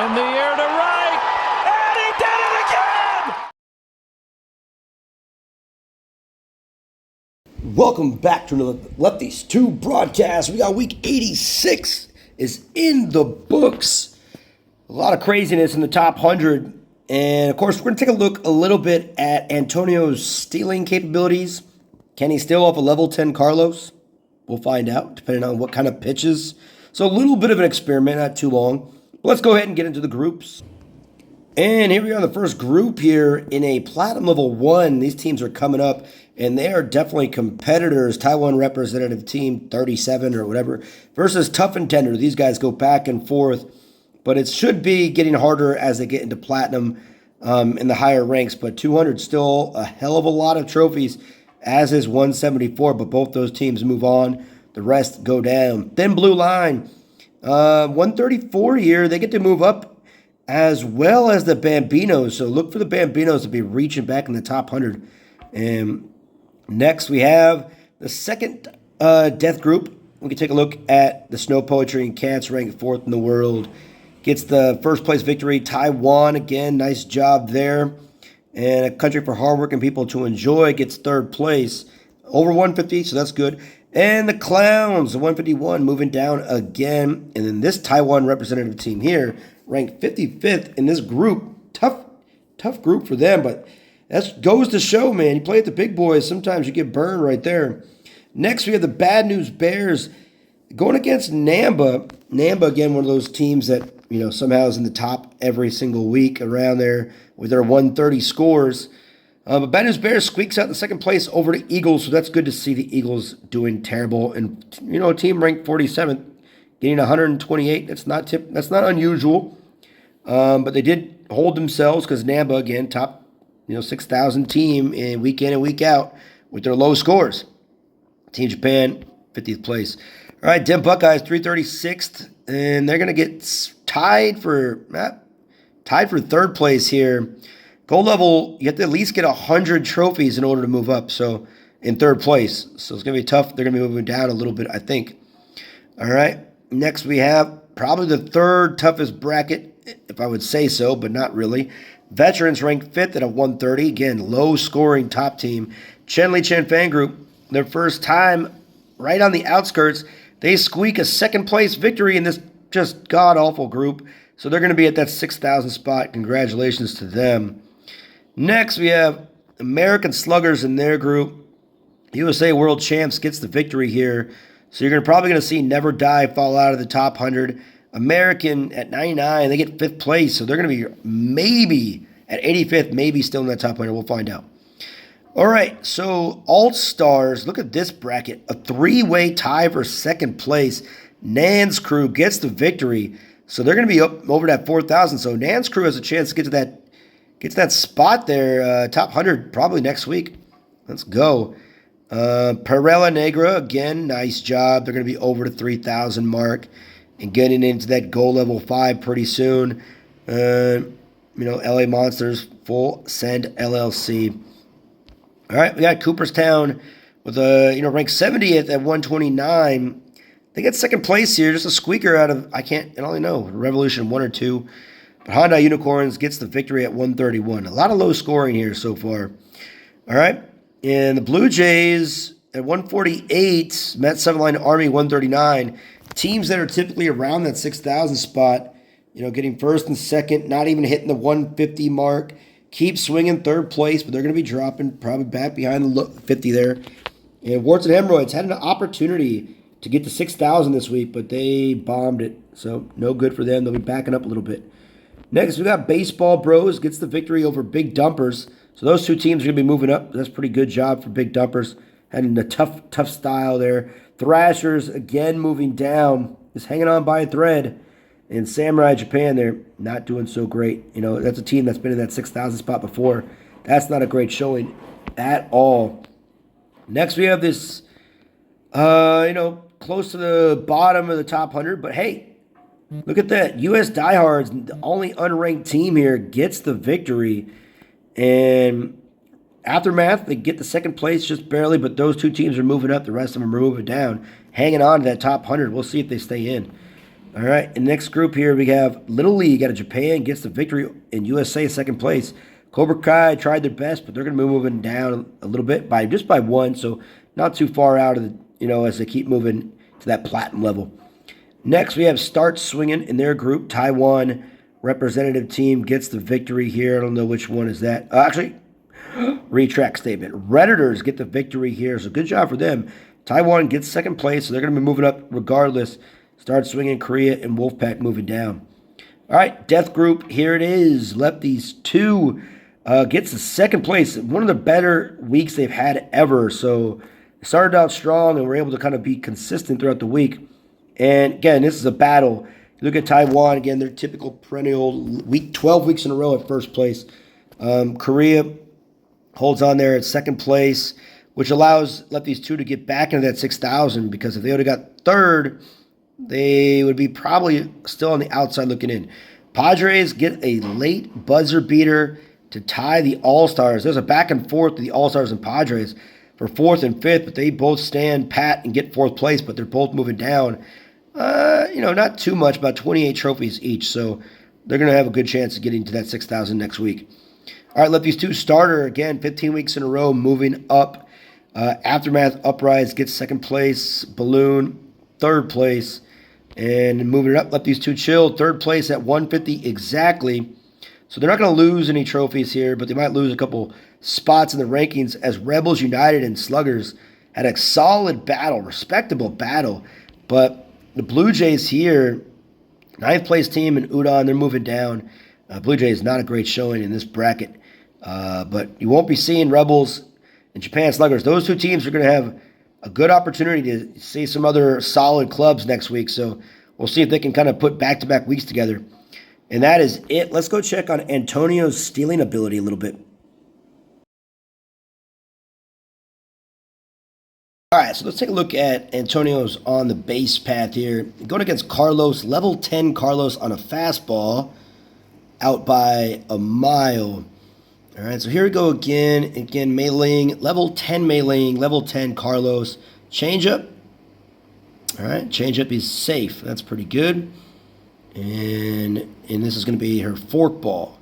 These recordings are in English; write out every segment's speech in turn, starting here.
In the air to right, and he did it again! Welcome back to another Lefties 2 broadcast. We got week 86 is in the books. A lot of craziness in the top 100. And, of course, we're going to take a look a little bit at Antonio's stealing capabilities. Can he steal off a level 10 Carlos? We'll find out, depending on what kind of pitches. So a little bit of an experiment, not too long. But let's go ahead and get into the groups. And here we are in the first group here in a Platinum Level 1. These teams are coming up, and they are definitely competitors. Taiwan representative team 37 or whatever versus Tough and Tender. These guys go back and forth, but it should be getting harder as they get into Platinum in the higher ranks. But 200 still a hell of a lot of trophies, as is 174, but both those teams move on. The rest go down. Thin Blue Line, 134 here. They get to move up as well as the Bambinos. So look for the Bambinos to be reaching back in the top 100. And next we have the second death group. We can take a look at the Snow Poetry and Cats, ranked 4th in the world. Gets the first place victory. Taiwan, again, nice job there. And A Country for Hardworking People to Enjoy gets 3rd place. Over 150, so that's good. And the Clowns, the 151, moving down again. And then this Taiwan representative team here, ranked 55th in this group. Tough group for them, but that goes to show, man. You play at the big boys, sometimes you get burned right there. Next, we have the Bad News Bears going against Namba. Namba, again, one of those teams that, somehow is in the top every single week around there with their 130 scores. But Bad News Bears squeaks out in second place over the Eagles, so that's good to see the Eagles doing terrible. And, a team ranked 47th, getting 128. That's not unusual. But they did hold themselves because Namba, again, top 6,000 team in week in and week out with their low scores. Team Japan, 50th place. All right, Dem Buckeyes, 336th, and they're going to get tied for 3rd place here. Gold level, you have to at least get 100 trophies in order to move up, so in 3rd place. So it's going to be tough. They're going to be moving down a little bit, I think. All right, next we have probably the 3rd toughest bracket, if I would say so, but not really. Veterans ranked 5th at a 130. Again, low-scoring top team. Chen Li Chen Fan Group, their first time right on the outskirts. They squeak a 2nd place victory in this just god-awful group. So they're going to be at that 6,000 spot. Congratulations to them. Next, we have American Sluggers in their group. USA World Champs gets the victory here. So you're probably going to see Never Die fall out of the top 100. American at 99, they get 5th place. So they're going to be maybe at 85th, maybe still in that top 100. We'll find out. All right, so All-Stars, look at this bracket. A 3-way tie for 2nd place. Nan's crew gets the victory. So they're going to be up over that 4,000. So Nan's crew has a chance to get to that spot there, top 100, probably next week. Let's go. Perella Negra, again, nice job. They're going to be over the 3,000 mark and getting into that goal level 5 pretty soon. LA Monsters, Full Send LLC. All right, we got Cooperstown with ranked 70th at 129. They get 2nd place here, just a squeaker out of, I don't really know, Revolution 1 or 2. But Honda Unicorns gets the victory at 131. A lot of low scoring here so far. All right, and the Blue Jays at 148, Met 7 Line Army 139. Teams that are typically around that 6,000 spot, getting 1st and 2nd, not even hitting the 150 mark. Keep swinging 3rd place, but they're going to be dropping probably back behind the 50 there. And Warts and Hemorrhoids had an opportunity to get to 6,000 this week, but they bombed it. So no good for them. They'll be backing up a little bit. Next, we got Baseball Bros gets the victory over Big Dumpers. So those two teams are going to be moving up. That's a pretty good job for Big Dumpers. Having a tough style there. Thrashers, again, moving down. Just hanging on by a thread. And Samurai Japan, they're not doing so great. That's a team that's been in that 6,000 spot before. That's not a great showing at all. Next, we have this, close to the bottom of the top 100. But, hey, look at that. U.S. Diehards, the only unranked team here, gets the victory. And Aftermath, they get the 2nd place just barely, but those two teams are moving up. The rest of them are moving down, hanging on to that top 100. We'll see if they stay in. All right, in the next group here, we have Little League out of Japan gets the victory in USA second place. Cobra Kai tried their best, but they're going to be moving down a little bit by one, so not too far out of as they keep moving to that platinum level. Next, we have Start Swinging in their group. Taiwan representative team gets the victory here. I don't know which one is that. Retract statement. Redditors get the victory here, so good job for them. Taiwan gets second place, so they're going to be moving up regardless. Start Swinging Korea and Wolfpack moving down. All right, Death Group, here it is. Lefties 2 gets the second place. One of the better weeks they've had ever. So they started out strong and were able to kind of be consistent throughout the week. And again, this is a battle. You look at Taiwan, again, their typical perennial week, 12 weeks in a row at first place. Korea holds on there at second place, which allows Lefties 2 to get back into that 6,000, because if they would have got third, they would be probably still on the outside looking in. Padres get a late buzzer beater to tie the All-Stars. There's a back and forth to the All-Stars and Padres for 4th and 5th, but they both stand pat and get 4th place, but they're both moving down. Not too much, about 28 trophies each, so they're going to have a good chance of getting to that 6,000 next week. All right, Lefties 2 starter, again, 15 weeks in a row, moving up. Aftermath Uprise gets second place. Balloon, 3rd place. And moving it up, Lefties 2 Chill, 3rd place at 150 exactly. So they're not going to lose any trophies here, but they might lose a couple spots in the rankings, as Rebels United and Sluggers had a solid battle, respectable battle. But the Blue Jays here, 9th place team in Udon, they're moving down. Blue Jays not a great showing in this bracket. But you won't be seeing Rebels and Japan Sluggers. Those two teams are going to have a good opportunity to see some other solid clubs next week. So we'll see if they can kind of put back-to-back weeks together. And that is it. Let's go check on Antonio's stealing ability a little bit. All right, so let's take a look at Antonio's on the base path here. Going against Carlos, level 10 Carlos on a fastball, out by a mile. All right, so here we go again. Again, Mei-Ling, level 10 Mei-Ling, level 10 Carlos. Changeup. All right, changeup is safe. That's pretty good. And this is going to be her forkball.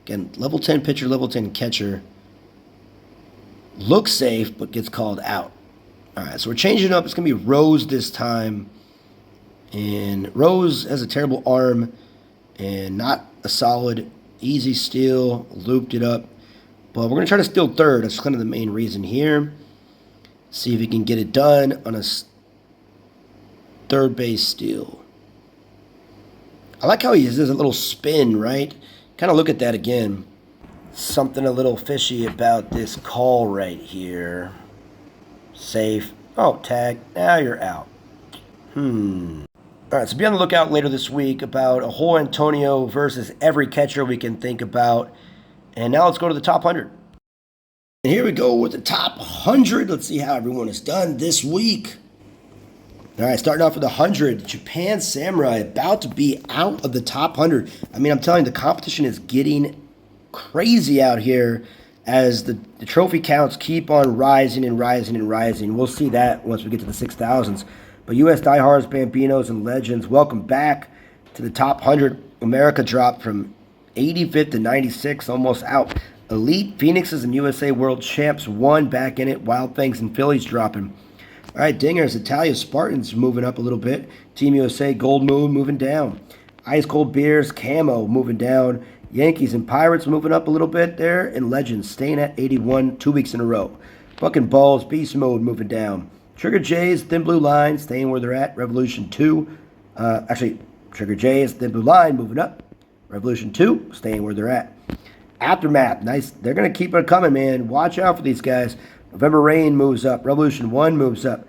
Again, level 10 pitcher, level 10 catcher. Looks safe, but gets called out. All right, so we're changing it up. It's going to be Rose this time. And Rose has a terrible arm and not a solid, easy steal. Looped it up. But we're going to try to steal third. That's kind of the main reason here. See if he can get it done on a third base steal. I like how he does a little spin, right? Kind of look at that again. Something a little fishy about this call right here. Safe. Oh, tag. Now you're out. All right, so be on the lookout later this week about a whole Antonio versus every catcher we can think about. And now let's go to the top 100. And here we go with the top 100. Let's see how everyone has done this week. All right, starting off with 100. Japan Samurai about to be out of the top 100. I mean, I'm telling you, the competition is getting crazy out here as the trophy counts keep on rising and rising and rising. We'll see that once we get to the 6,000s. But U.S. Diehards, Bambinos, and Legends, welcome back to the top 100. America dropped from 85th to 96, almost out. Elite, Phoenixes, and USA World Champs, one back in it. Wild Things and Phillies dropping. All right, Dingers, Italia Spartans moving up a little bit. Team USA, Gold Moon moving down. Ice Cold Beers, Camo moving down. Yankees and Pirates moving up a little bit there. And Legends staying at 81 2 weeks in a row. Fucking Balls, Beast Mode moving down. Trigger Jays, Thin Blue Line staying where they're at. Revolution 2. Trigger Jays, Thin Blue Line moving up. Revolution 2 staying where they're at. Aftermath, nice. They're going to keep it coming, man. Watch out for these guys. November Rain moves up. Revolution 1 moves up.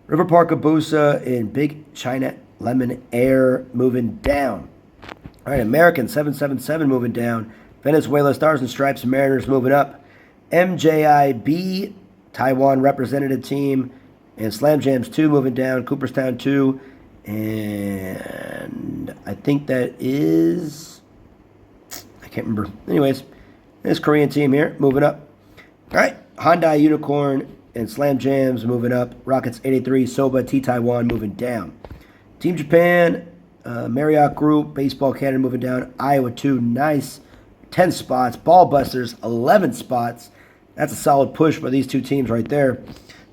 River Park Abusa and Big China Lemon Air moving down. All right, American 777 moving down. Venezuela Stars and Stripes and Mariners moving up. MJIB, Taiwan representative team. And Slam Jams 2 moving down. Cooperstown 2. And I think that is... I can't remember. Anyways, this Korean team here moving up. All right, Hyundai Unicorn and Slam Jams moving up. Rockets 83, Soba, T Taiwan moving down. Team Japan, Marriott Group, Baseball Canada moving down. Iowa 2, nice. 10 spots. Ball Busters, 11 spots. That's a solid push by these two teams right there.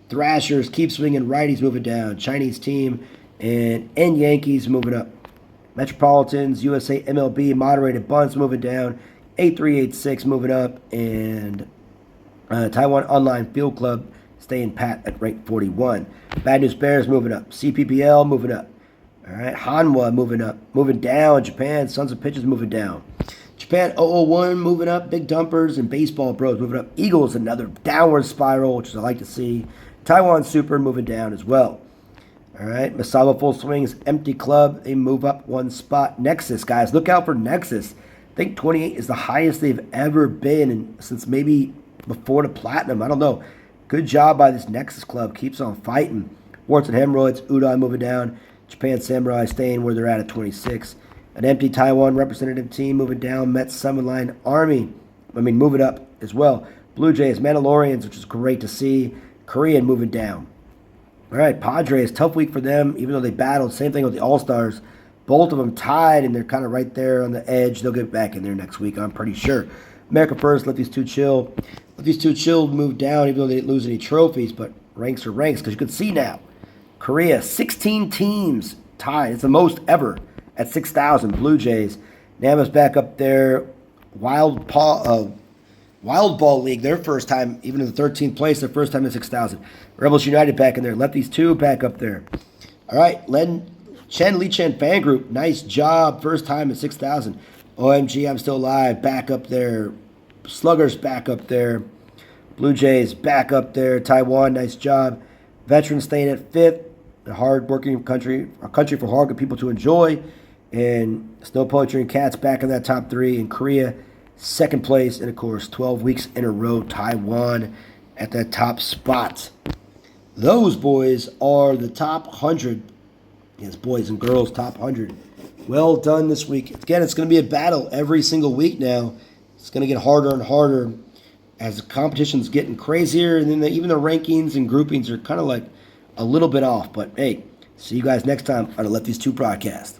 Thrashers, Keep Swinging, Righties moving down. Chinese team and Yankees moving up. Metropolitans, USA MLB, Moderated Bunts moving down. 8386 moving up. And Taiwan Online Field Club staying pat at rank 41. Bad News Bears moving up. CPPL moving up. All right, Hanwha moving up. Moving down. Japan, Sons of Pitches moving down. Japan 001 moving up. Big Dumpers and Baseball Bros moving up. Eagles, another downward spiral, which I like to see. Taiwan Super moving down as well. All right, Masaba Full Swings, Empty Club, they move up one spot. Nexus, guys, look out for Nexus. I think 28 is the highest they've ever been since maybe before the Platinum. I don't know. Good job by this Nexus Club. Keeps on fighting. Warts and Hemorrhoids, Udon moving down. Japan Samurai staying where they're at 26. An empty Taiwan representative team moving down. Mets Summon Line Army, moving up as well. Blue Jays, Mandalorians, which is great to see. Korean moving down. All right, Padres, tough week for them, even though they battled. Same thing with the All-Stars. Both of them tied, and they're kind of right there on the edge. They'll get back in there next week, I'm pretty sure. America First, let these two chill. Let these two chill move down, even though they didn't lose any trophies, but ranks are ranks, because you can see now. Korea, 16 teams tied. It's the most ever at 6,000. Blue Jays. Nama's back up there. Wild Ball League, their first time, even in the 13th place, their first time in 6,000. Rebels United back in there. Lefties 2 back up there. All right, Li Chen Fan Group, nice job. First time at 6,000. OMG, I'm Still Alive, back up there. Sluggers back up there. Blue Jays back up there. Taiwan, nice job. Veterans staying at 5th. A hard-working country, a country for hard people to enjoy. And Snow Poetry and Cats back in that top 3. In Korea, 2nd place. And, of course, 12 weeks in a row, Taiwan at that top spot. Those, boys, are the top 100. Yes, boys and girls, top 100. Well done this week. Again, it's going to be a battle every single week now. It's going to get harder and harder as the competition's getting crazier. And then even the rankings and groupings are kind of like a little bit off. But, hey, see you guys next time on the Let These Two broadcast.